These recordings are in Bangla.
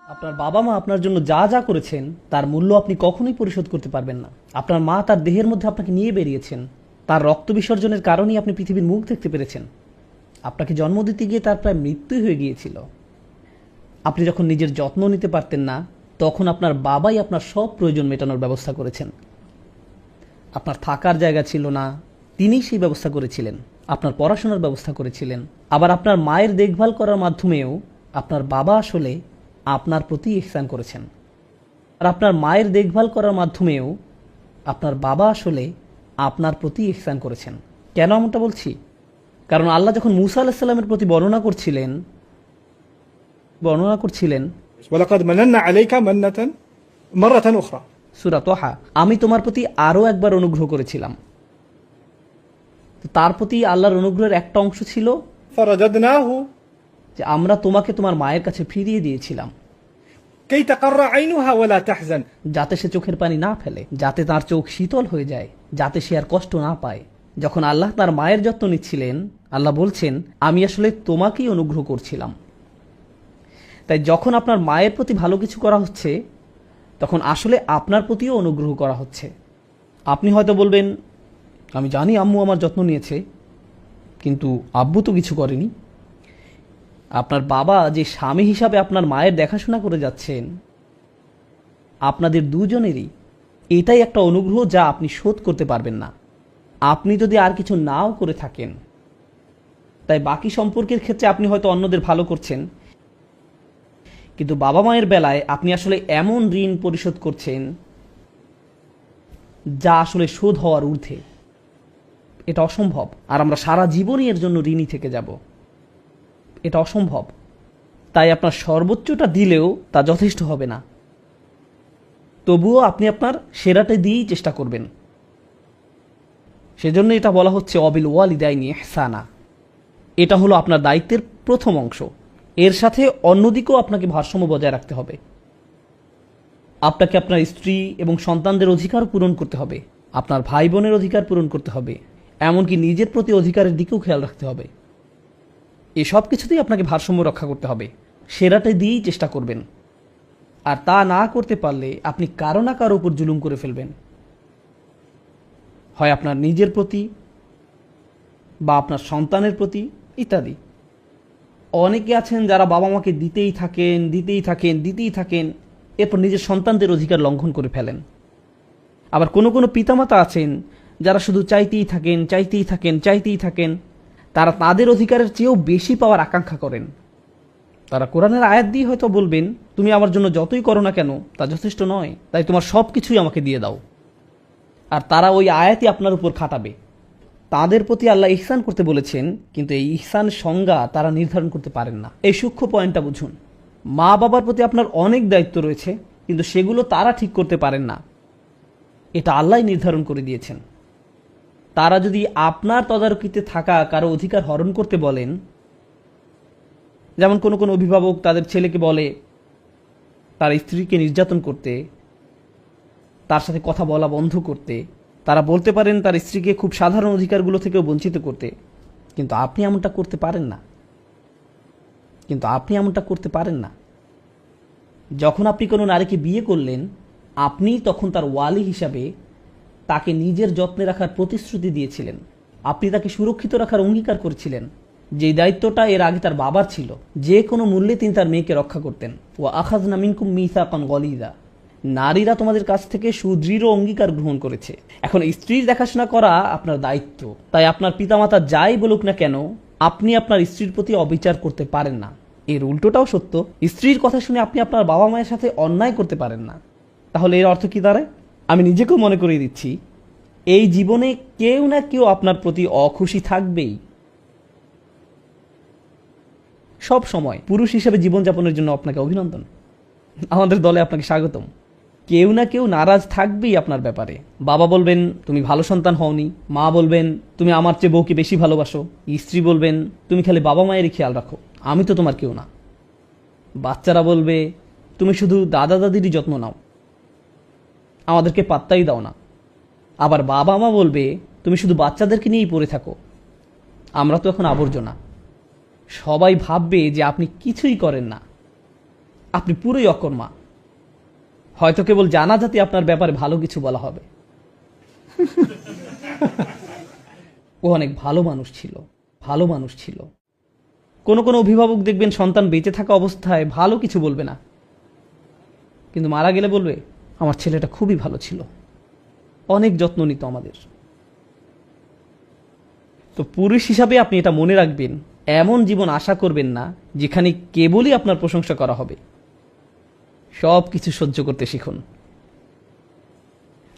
আপনার বাবা মা আপনার জন্য যা যা করেছেন তার মূল্য আপনি কখনোই পরিশোধ করতে পারবেন না। আপনার মা তার দেহের মধ্যে আপনাকে নিয়ে বেরিয়েছেন, তার রক্ত বিসর্জনের কারণেই আপনি পৃথিবীর মুখ দেখতে পেরেছেন। আপনাকে জন্ম দিতে গিয়ে তার প্রায় মৃত্যুই হয়ে গিয়েছিল। আপনি যখন নিজের যত্ন নিতে পারতেন না, তখন আপনার বাবাই আপনার সব প্রয়োজন মেটানোর ব্যবস্থা করেছেন। আপনার থাকার জায়গা ছিল না, তিনিই সেই ব্যবস্থা করেছিলেন। আপনার পড়াশোনার ব্যবস্থা করেছিলেন। আবার আপনার মায়ের দেখভাল করার মাধ্যমেও আপনার বাবা আসলে আপনার প্রতি ইহসান করেছেন। আর আপনার মায়ের দেখভাল করার মাধ্যমেও আপনার বাবা আসলে আপনার প্রতি ইহসান করেছেন। কেন এমনটা বলছি? কারণ আল্লাহ যখন মূসা আলাইহিস সালামের প্রতি বর্ণনা করছিলেন ওয়ালাকাদ মানান্না আলাইকা মান্নাতান মারাতান উখরা, সূরা তাহা, আমি তোমার প্রতি আরও একবার অনুগ্রহ করেছিলাম। তো তার প্রতি আল্লাহর অনুগ্রহের একটা অংশ ছিল ফারাদাদনাহু যে আমরা তোমাকে তোমার মায়ের কাছে ফিরিয়ে দিয়েছিলাম, কাই তাকাররা আইনুহা ওয়ালা তাহজান, যাতে সে চোখের পানি না ফেলে, যাতে তার চোখ শীতল হয়ে যায়, যাতে সে আর কষ্ট না পায়। যখন আল্লাহ তার মায়ের যত্ন নিচ্ছিলেন, আল্লাহ বলছেন আমি আসলে তোমাকেই অনুগ্রহ করছিলাম। তাই যখন আপনার মায়ের প্রতি ভালো কিছু করা হচ্ছে, তখন আসলে আপনার প্রতিও অনুগ্রহ করা হচ্ছে। আপনি হয়তো বলবেন আমি জানি আম্মু আমার যত্ন নিয়েছে, কিন্তু আব্বু তো কিছু করেনি। আপনার বাবা যে স্বামী হিসাবে আপনার মায়ের দেখাশোনা করে যাচ্ছেন, আপনাদের দুজনেরই এটাই একটা অনুগ্রহ যা আপনি শোধ করতে পারবেন না, আপনি যদি আর কিছু নাও করে থাকেন। তাই বাকি সম্পর্কের ক্ষেত্রে আপনি হয়তো অন্যদের ভালো করছেন, কিন্তু বাবা মায়ের বেলায় আপনি আসলে এমন ঋণ পরিশোধ করছেন যা আসলে শোধ হওয়ার ঊর্ধ্বে। এটা অসম্ভব। আর আমরা সারা জীবনই এর জন্য ঋণী থেকে যাব, এটা অসম্ভব। তাই আপনার সর্বোচ্চটা দিলেও তা যথেষ্ট হবে না। তবুও আপনি আপনার সেরাটা দিয়েই চেষ্টা করবেন। সেজন্য এটা বলা হচ্ছে অবিল ওয়ালিদাইনি ইহসানা। এটা হলো আপনার দায়িত্বের প্রথম অংশ। এর সাথে অন্যদিকেও আপনাকে ভারসাম্য বজায় রাখতে হবে। আপনাকে আপনার স্ত্রী এবং সন্তানদের অধিকার পূরণ করতে হবে, আপনার ভাই বোনের অধিকার পূরণ করতে হবে, এমনকি নিজের প্রতি অধিকারের দিকেও খেয়াল রাখতে হবে। এসব কিছুতেই আপনাকে ভারসাম্য রক্ষা করতে হবে। সেরাটা দিয়েই চেষ্টা করবেন। আর তা না করতে পারলে আপনি কারো না কারো উপর জুলুম করে ফেলবেন, হয় আপনার নিজের প্রতি বা আপনার সন্তানের প্রতি ইত্যাদি। অনেকে আছেন যারা বাবা মাকে দিতেই থাকেন, এরপর নিজের সন্তানদের অধিকার লঙ্ঘন করে ফেলেন। আবার কোনো কোনো পিতামাতা আছেন যারা শুধু চাইতেই থাকেন, তারা তাদের অধিকারের চেয়েও বেশি পাওয়ার আকাঙ্ক্ষা করেন। তারা কোরআনের আয়াত দিয়ে হয়তো বলবেন তুমি আমার জন্য যতই করো না কেন তা যথেষ্ট নয়, তাই তোমার সব কিছুই আমাকে দিয়ে দাও। আর তারা ওই আয়াতই আপনার উপর খাটাবে। তাদের প্রতি আল্লাহ ইহসান করতে বলেছেন, কিন্তু এই ইহসান সংজ্ঞা তারা নির্ধারণ করতে পারেন না। এই সূক্ষ্ম পয়েন্টটা বুঝুন। মা বাবার প্রতি আপনার অনেক দায়িত্ব রয়েছে, কিন্তু সেগুলো তারা ঠিক করতে পারেন না। এটা আল্লাহ নির্ধারণ করে দিয়েছেন। তারা যদি আপনার তদারকিতে থাকা কারো অধিকার হরণ করতে বলেন, যেমন কোনো কোনো অভিভাবক তাদের ছেলেকে বলে তার স্ত্রীকে নির্যাতন করতে, তার সাথে কথা বলা বন্ধ করতে, তারা বলতে পারেন তার স্ত্রীকে খুব সাধারণ অধিকারগুলো থেকেও বঞ্চিত করতে, কিন্তু আপনি এমনটা করতে পারেন না। যখন আপনি কোনো নারীকে বিয়ে করলেন, আপনি তখন তার ওয়ালি হিসাবে তাকে নিজের যত্নে রাখার প্রতিশ্রুতি দিয়েছিলেন। আপনি তাকে সুরক্ষিত রাখার অঙ্গীকার করেছিলেন, যেই দায়িত্বটা এর আগে তার বাবার ছিল। যে কোনো মূল্যে তিনি তার মেয়েকে রক্ষা করতেন। ওয়া আখাযনা মিনকুম মিসাকান গলিযা, নারীরা তোমাদের কাছ থেকে সুদৃঢ় অঙ্গীকার গ্রহণ করেছে। এখন স্ত্রীর দেখাশোনা করা আপনার দায়িত্ব। তাই আপনার পিতামাতা যাই বলুক না কেন, আপনি আপনার স্ত্রীর প্রতি অবিচার করতে পারেন না। এর উল্টোটাও সত্য, স্ত্রীর কথা শুনে আপনি আপনার বাবা মায়ের সাথে অন্যায় করতে পারেন না। তাহলে এর অর্থ কি দাঁড়ায়? আমি নিজেকেও মনে করিয়ে দিচ্ছি, এই জীবনে কেউ না কেউ আপনার প্রতি অখুশি থাকবেই। সব সময় পুরুষ হিসেবে জীবনযাপনের জন্য আপনাকে অভিনন্দন, আমাদের দলে আপনাকে স্বাগতম। কেউ না কেউ নারাজ থাকবেই আপনার ব্যাপারে। বাবা বলবেন তুমি ভালো সন্তান হওনি, মা বলবেন তুমি আমার চেয়ে বউকে বেশি ভালোবাসো, স্ত্রী বলবেন তুমি খালি বাবা মায়েরই খেয়াল রাখো, আমি তো তোমার কেউ না। বাচ্চারা বলবে তুমি শুধু দাদা দাদিরই যত্ন নাও, আমাদেরকে পাত্তাই দাও না। আবার বাবা মা বলবে তুমি শুধু বাচ্চাদেরকে নিয়েই পড়ে থাকো, আমরা তো এখন আবর্জনা। সবাই ভাববে যে আপনি কিছুই করেন না। আপনি পুরোই অকর্মা। হয়তো কেবল জানাজাতে আপনার ব্যাপারে ভালো কিছু বলা হবে। ও অনেক ভালো মানুষ ছিল, ভালো মানুষ ছিল। কোনো কোনো অভিভাবক দেখবেন সন্তান বেঁচে থাকা অবস্থায় ভালো কিছু বলবে না, কিন্তু মারা গেলে বলবে আমার ছেলেটা খুবই ভালো ছিল, অনেক যত্ন নিত আমাদের। তো পুরুষ হিসাবে আপনি এটা মনে রাখবেন, এমন জীবন আশা করবেন না যেখানে কেবলই আপনার প্রশংসা করা হবে। সব কিছু সহ্য করতে শিখুন।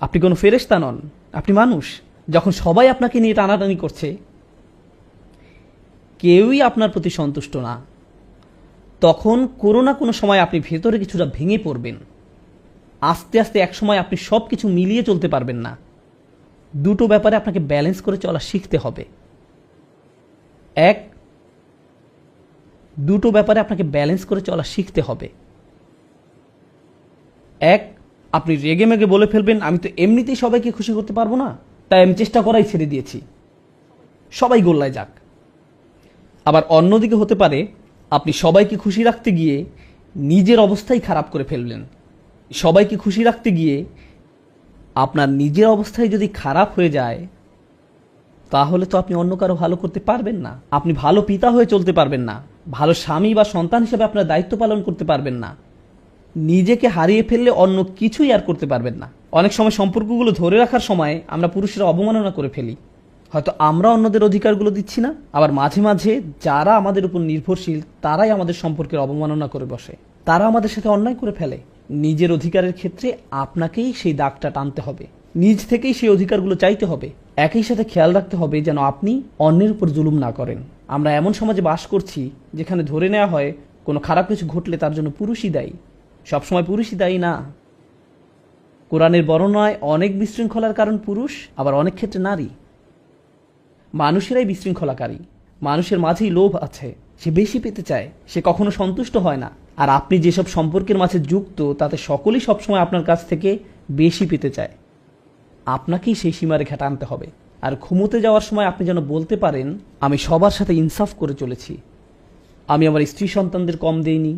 আপনি কোনো ফেরেশতা নন, আপনি মানুষ। যখন সবাই আপনাকে নিয়ে টানাটানি করছে, কেউই আপনার প্রতি সন্তুষ্ট না, তখন কোনো না কোনো সময় আপনি ভেতরে কিছুটা ভেঙে পড়বেন। আস্তে আস্তে এক সময় আপনি সব কিছু মিলিয়ে চলতে পারবেন না। দুটো ব্যাপারে আপনাকে ব্যালেন্স করে চলা শিখতে হবে। দুটো ব্যাপারে আপনাকে ব্যালেন্স করে চলা শিখতে হবে। এক, আপনি রেগে মেগে বলে ফেলবেন আমি তো এমনিতেই সবাইকে খুশি করতে পারবো না, তাই আমি চেষ্টা করাই ছেড়ে দিয়েছি, সবাই গোল্লায় যাক। আবার অন্যদিকে হতে পারে আপনি সবাইকে খুশি রাখতে গিয়ে নিজের অবস্থাই খারাপ করে ফেললেন। সবাইকে খুশি রাখতে গিয়ে আপনার নিজের অবস্থায় যদি খারাপ হয়ে যায়, তাহলে তো আপনি অন্য কারো ভালো করতে পারবেন না। আপনি ভালো পিতা হয়ে চলতে পারবেন না, ভালো স্বামী বা সন্তান হিসেবে আপনার দায়িত্ব পালন করতে পারবেন না। নিজেকে হারিয়ে ফেললে অন্য কিছুই আর করতে পারবেন না। অনেক সময় সম্পর্কগুলো ধরে রাখার সময় আমরা পুরুষরা অবমাননা করে ফেলি। হয়তো আমরা অন্যদের অধিকারগুলো দিচ্ছি না, আবার মাঝে মাঝে যারা আমাদের উপর নির্ভরশীল তারাই আমাদের সম্পর্কের অবমাননা করে বসে, তারা আমাদের সাথে অন্যায় করে ফেলে। নিজের অধিকারের ক্ষেত্রে আপনাকেই সেই দাগটা টানতে হবে, নিজ থেকেই সেই অধিকারগুলো চাইতে হবে। একই সাথে খেয়াল রাখতে হবে যেন আপনি অন্যের উপর জুলুম না করেন। আমরা এমন সমাজে বাস করছি যেখানে ধরে নেওয়া হয় কোনো খারাপ কিছু ঘটলে তার জন্য পুরুষই দায়ী। সবসময় পুরুষই দায়ী না। কোরআনের বর্ণনায় অনেক বিশৃঙ্খলার কারণ পুরুষ, আবার অনেক ক্ষেত্রে নারী। মানুষেরাই বিশৃঙ্খলাকারী। মানুষের মাঝেই লোভ আছে, সে বেশি পেতে চায়, সে কখনো সন্তুষ্ট হয় না। আর আপনি যেসব সম্পর্কের মাঝে যুক্ত তাতে সকলেই সবসময় আপনার কাছ থেকে বেশি পেতে চায়। আপনাকেই সেই সীমারেখা টানতে হবে। আর ঘুমোতে যাওয়ার সময় আপনি যেন বলতে পারেন আমি সবার সাথে ইনসাফ করে চলেছি, আমি আমার স্ত্রী সন্তানদের কম দেইনি,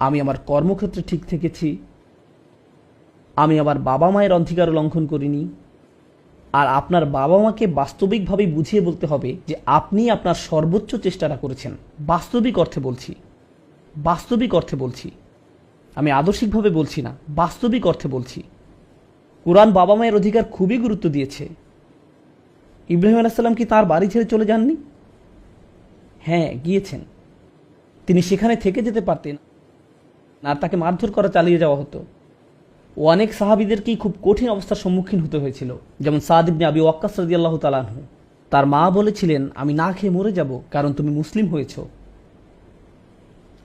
আমি আমার কর্মক্ষেত্রে ঠিক থেকেছি, আমি আমার বাবা মায়ের অধিকার লঙ্ঘন করিনি। আর আপনার বাবা মাকে বাস্তবিকভাবে বুঝিয়ে বলতে হবে যে আপনি আপনার সর্বোচ্চ চেষ্টাটা করেছেন। বাস্তবিক অর্থে বলছি, বাস্তবিক অর্থে বলছি, আমি আদর্শিকভাবে বলছি না, বাস্তবিক অর্থে বলছি। কোরআন বাবা মায়ের অধিকার খুবই গুরুত্ব দিয়েছে। ইব্রাহিম আলাইহিস সালাম কি তাঁর বাড়ি ছেড়ে চলে যাননি? হ্যাঁ, গিয়েছেন। তিনি সেখানে থেকে যেতে পারতেন, আর তাকে মারধর করা চালিয়ে যাওয়া হতো। অনেক সাহাবীদেরকেই খুব কঠিন অবস্থার সম্মুখীন হতে হয়েছিল, যেমন সাদ ইবনে আবি ওয়াক্কাস রাদিয়াল্লাহু তাআলা আনহু। তার মা বলেছিলেন আমি না খেয়ে মরে যাব কারণ তুমি মুসলিম হয়েছ।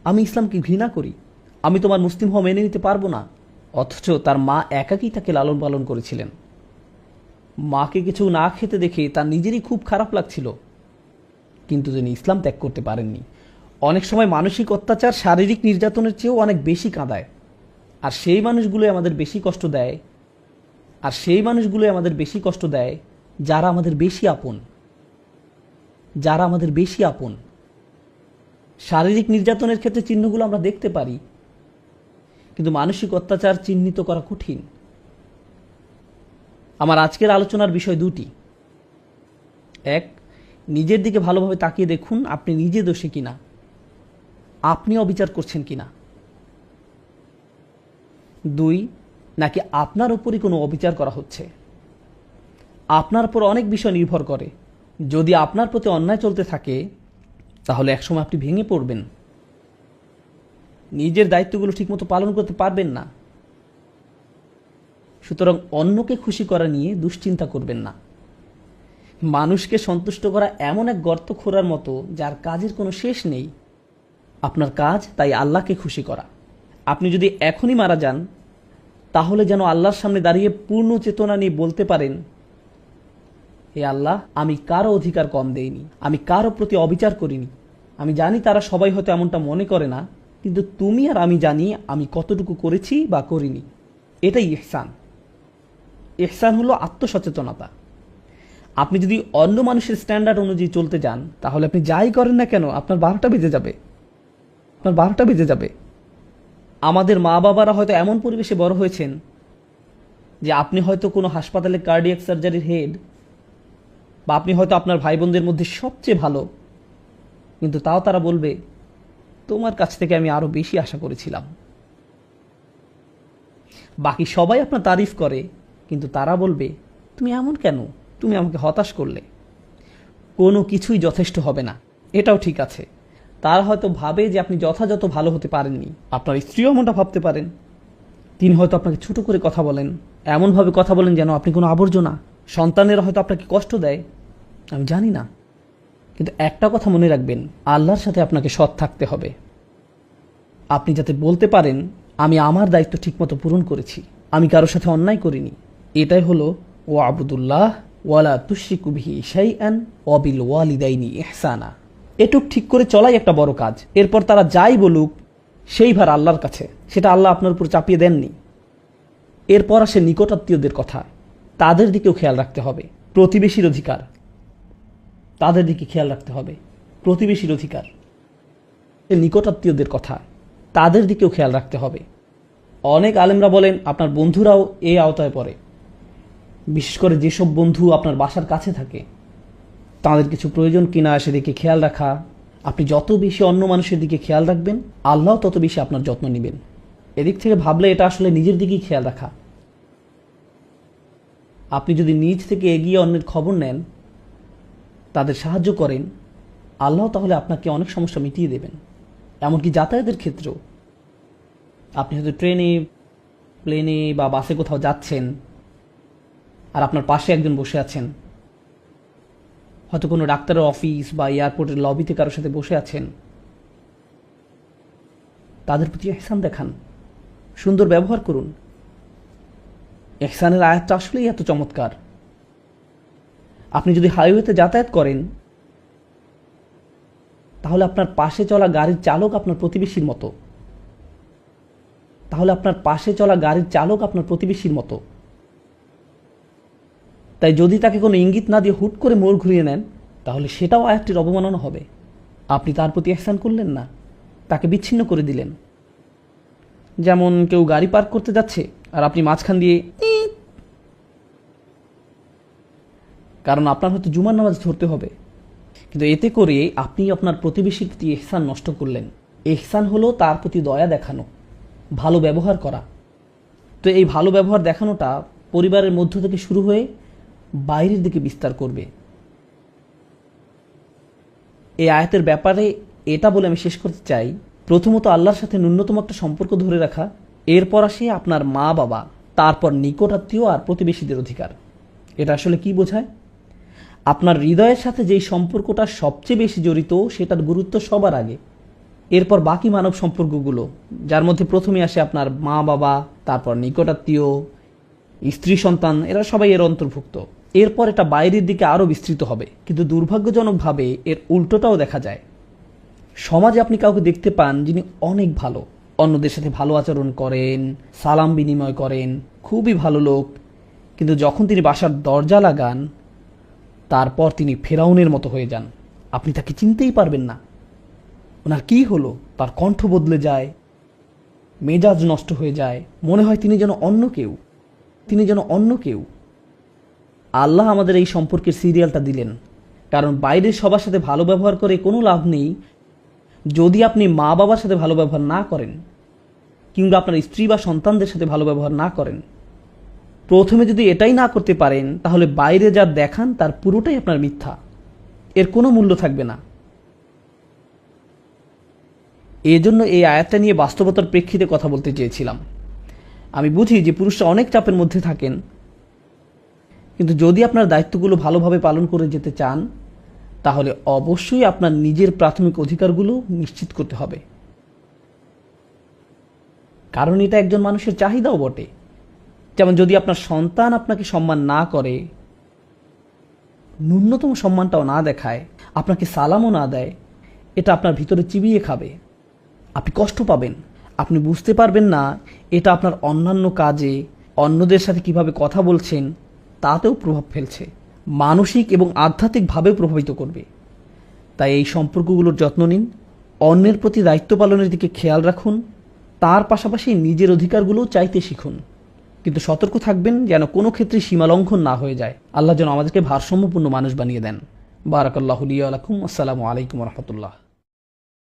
আমি ইসলামকে ঘৃণা করি, আমি তোমার মুসলিম হওয়া মেনে নিতে পারবো না। অথচ তার মা একাকী তাকে লালন পালন করেছিলেন। মাকে কিছু না খেতে দেখে তার নিজেরই খুব খারাপ লাগছিল, কিন্তু তিনি ইসলাম ত্যাগ করতে পারেননি। অনেক সময় মানসিক অত্যাচার শারীরিক নির্যাতনের চেয়েও অনেক বেশি কাঁদায়, আর সেই মানুষগুলোই আমাদের বেশি কষ্ট দেয়, আর সেই মানুষগুলোই আমাদের বেশি কষ্ট দেয় যারা আমাদের বেশি আপন, যারা আমাদের বেশি আপন। শারীরিক নির্যাতনের ক্ষেত্রে চিহ্নগুলো আমরা দেখতে পারি, কিন্তু মানসিক অত্যাচার চিহ্নিত করা কঠিন। আমার আজকের আলোচনার বিষয় দুটি। এক, নিজের দিকে ভালোভাবে তাকিয়ে দেখুন আপনি নিজে দোষী কিনা, আপনি অবিচার করছেন কিনা। দুই, নাকি আপনার উপরই কোনো অবিচার করা হচ্ছে। আপনার উপর অনেক বিষয় নির্ভর করে। যদি আপনার প্রতি অন্যায় চলতে থাকে তাহলে একসময় আপনি ভেঙে পড়বেন, নিজের দায়িত্বগুলো ঠিকমতো পালন করতে পারবেন না। সুতরাং অন্যকে খুশি করা নিয়ে দুশ্চিন্তা করবেন না। মানুষকে সন্তুষ্ট করা এমন এক গর্ত খোঁড়ার মতো যার কাজের কোনো শেষ নেই। আপনার কাজ তাই আল্লাহকে খুশি করা। আপনি যদি এখনই মারা যান তাহলে যেন আল্লাহর সামনে দাঁড়িয়ে পূর্ণ চেতনা নিয়ে বলতে পারেন হে আল্লাহ, আমি কারো অধিকার কম দেইনি, আমি কারো প্রতি অবিচার করিনি। আমি জানি তারা সবাই হয়তো এমনটা মনে করে না, কিন্তু তুমি আর আমি জানি আমি কতটুকু করেছি বা করিনি। এটাই ইহসান। ইহসান হলো আত্মসচেতনতা। আপনি যদি অন্য মানুষের স্ট্যান্ডার্ড অনুযায়ী চলতে যান তাহলে আপনি যাই করেন না কেন আপনার 12টা বেজে যাবে, আপনার 12টা বেজে যাবে। আমাদের মা বাবারা হয়তো এমন পরিবেশে বড় হয়েছেন যে আপনি হয়তো কোনো হাসপাতালে কার্ডিয়াক সার্জারির হেড, বা আপনি হয়তো আপনার ভাই বোনদের মধ্যে সবচেয়ে ভালো, কিন্তু তাও তারা বলবে তোমার কাছ থেকে আমি আরো বেশি আশা করেছিলাম। বাকি সবাই আপনার তারিফ করে, কিন্তু তারা বলবে তুমি এমন কেন, তুমি আমাকে হতাশ করলে। কোনো কিছুই যথেষ্ট হবে না, এটাও ঠিক আছে। তারা হয়তো ভাবে যে আপনি যথাযথ ভালো হতে পারেননি। আপনার স্ত্রীও এমনটা ভাবতে পারেন। তিনি হয়তো আপনাকে ছোট করে কথা বলেন, এমনভাবে কথা বলেন যেন আপনি কোনো আবর্জনা। সন্তানেরা হয়তো আপনাকে কষ্ট দেয়, আমি জানি না, কিন্তু একটা কথা মনে রাখবেন, আল্লাহর সাথে আপনাকে সৎ থাকতে হবে। আপনি যাতে বলতে পারেন আমি আমার দায়িত্ব ঠিকমতো পূরণ করেছি, আমি কারোর সাথে অন্যায় করিনি। এটাই হলো ও আবুদুল্লাহ ওয়ালা তুশরিকু বিহি শাইআন ওয়া বিল ওয়ালিদাইনি ইহসানা। এটুক ঠিক করে চলাই একটা বড় কাজ। এরপর তারা যাই বলুক সেই ভার আল্লাহর কাছে, সেটা আল্লাহ আপনার উপর চাপিয়ে দেননি। এরপর আসে নিকটাত্মীয়দের কথা, তাদের দিকেও খেয়াল রাখতে হবে। প্রতিবেশীর অধিকার, তাদের দিকে খেয়াল রাখতে হবে। প্রতিবেশীর অধিকার, নিকটাত্মীয়দের কথা, তাদের দিকেও খেয়াল রাখতে হবে। অনেক আলেমরা বলেন আপনার বন্ধুরাও এই আওতায় পড়ে, বিশেষ করে যেসব বন্ধু আপনার বাসার কাছে থাকে, তাদের কিছু প্রয়োজন কিনা সেদিকে খেয়াল রাখা। আপনি যত বেশি অন্য মানুষের দিকে খেয়াল রাখবেন, আল্লাহ তত বেশি আপনার যত্ন নেবেন। এদিক থেকে ভাবলে এটা আসলে নিজের দিকেই খেয়াল রাখা। আপনি যদি নিজ থেকে এগিয়ে অন্যের খবর নেন, তাদের সাহায্য করেন, আল্লাহ তাহলে আপনাকে অনেক সমস্যা মিটিয়ে দেবেন। এমনকি যাতায়াতের ক্ষেত্রেও, আপনি হয়তো ট্রেনে, প্লেনে বা বাসে কোথাও যাচ্ছেন, আর আপনার পাশে একজন বসে আছেন, হয়তো কোনো ডাক্তারের অফিস বা এয়ারপোর্টের লবিতে কারোর সাথে বসে আছেন, তাদের প্রতি ইহসান দেখান, সুন্দর ব্যবহার করুন। ইহসানের আয়াতটা আসলেই এত চমৎকার। আপনি যদি হাইওয়েতে যাতায়াত করেন, তাহলে আপনার পাশে চলা গাড়ির চালক আপনার প্রতিবেশীর মতো। তাহলে আপনার পাশে চলা গাড়ির চালক আপনার প্রতিবেশীর মতো। তাই যদি তাকে কোনো ইঙ্গিত না দিয়ে হুট করে মোড় ঘুরিয়ে নেন, তাহলে সেটাও আয়াতটির অবমাননা হবে। আপনি তার প্রতি ইহসান করলেন না, তাকে বিচ্ছিন্ন করে দিলেন। যেমন কেউ গাড়ি পার্ক করতে যাচ্ছে আর আপনি মাঝখান দিয়ে, কারণ আপনার হয়তো জুমার নামাজ ধরতে হবে, কিন্তু এতে করে আপনি আপনার প্রতিবেশীর প্রতি ইহসান নষ্ট করলেন। ইহসান হলো তার প্রতি দয়া দেখানো, ভালো ব্যবহার করা। তো এই ভালো ব্যবহার দেখানোটা পরিবারের মধ্য থেকে শুরু হয়ে বাইরের দিকে বিস্তার করবে। এই আয়াতের ব্যাপারে এটা বলে আমি শেষ করতে চাই, প্রথমত আল্লাহর সাথে ন্যূনতম একটা সম্পর্ক ধরে রাখা, এরপর আসে আপনার মা বাবা, তারপর নিকটাত্মীয় আর প্রতিবেশীদের অধিকার। এটা আসলে কি বোঝায়? আপনার হৃদয়ের সাথে যেই সম্পর্কটা সবচেয়ে বেশি জড়িত, সেটার গুরুত্ব সবার আগে, এরপর বাকি মানব সম্পর্কগুলো, যার মধ্যে প্রথমে আসে আপনার মা বাবা, তারপর নিকটাত্মীয়, স্ত্রী সন্তান, এরা সবাই এর অন্তর্ভুক্ত। এরপর এটা বাইরের দিকে আরও বিস্তৃত হবে। কিন্তু দুর্ভাগ্যজনকভাবে এর উল্টোটাও দেখা যায়। সমাজে আপনি কাউকে দেখতে পান যিনি অনেক ভালো, অন্যদের সাথে ভালো আচরণ করেন, সালাম বিনিময় করেন, খুবই ভালো লোক, কিন্তু যখন তিনি বাসার দরজা লাগান, তারপর তিনি ফেরাউনের মতো হয়ে যান। আপনি তাকে চিনতেই পারবেন না। ওনার কি হলো? তার কণ্ঠ বদলে যায়, মেজাজ নষ্ট হয়ে যায়, মনে হয় তিনি যেন অন্য কেউ। আল্লাহ আমাদের এই সম্পর্কের সিরিয়ালটা দিলেন, কারণ বাইরের সবার সাথে ভালো ব্যবহার করে কোনো লাভ নেই যদি আপনি মা বাবার সাথে ভালো ব্যবহার না করেন, কিংবা আপনার স্ত্রী বা সন্তানদের সাথে ভালো ব্যবহার না করেন। প্রথমে যদি এটাই না করতে পারেন, তাহলে বাইরে যা দেখান তার পুরোটাই আপনার মিথ্যা, এর কোনো মূল্য থাকবে না। এজন্য এই আয়াতটা নিয়ে বাস্তবতার প্রেক্ষিতে কথা বলতে চেয়েছিলাম। আমি বুঝি যে পুরুষরা অনেক চাপের মধ্যে থাকেন, কিন্তু যদি আপনার দায়িত্বগুলো ভালোভাবে পালন করে যেতে চান, তাহলে অবশ্যই আপনার নিজের প্রাথমিক অধিকারগুলো নিশ্চিত করতে হবে। কারণ এটা একজন মানুষের চাহিদাও বটে। যেমন যদি আপনার সন্তান আপনাকে সম্মান না করে, ন্যূনতম সম্মানটাও না দেখায়, আপনাকে সালামও না দেয়, এটা আপনার ভিতরে চিবিয়ে খাবে। আপনি কষ্ট পাবেন, আপনি বুঝতে পারবেন না এটা আপনার অন্যান্য কাজে, অন্যদের সাথে কিভাবে কথা বলছেন তাতেও প্রভাব ফেলছে, মানসিক এবং আধ্যাত্মিকভাবেও প্রভাবিত করবে। তাই এই সম্পর্কগুলোর যত্ন নিন, অন্যের প্রতি দায়িত্ব পালনের দিকে খেয়াল রাখুন, তার পাশাপাশি নিজের অধিকারগুলোও চাইতে শিখুন, কিন্তু সতর্ক থাকবেন যেন কোনো ক্ষেত্রে সীমালঙ্ঘন না হয়ে যায়। আল্লাহ যেন আমাদেরকে ভারসাম্যপূর্ণ মানুষ বানিয়ে দেন। বারাকাল্লাহু লি ওয়া লাকুম। আসসালামু আলাইকুম ওয়া রাহমাতুল্লাহ।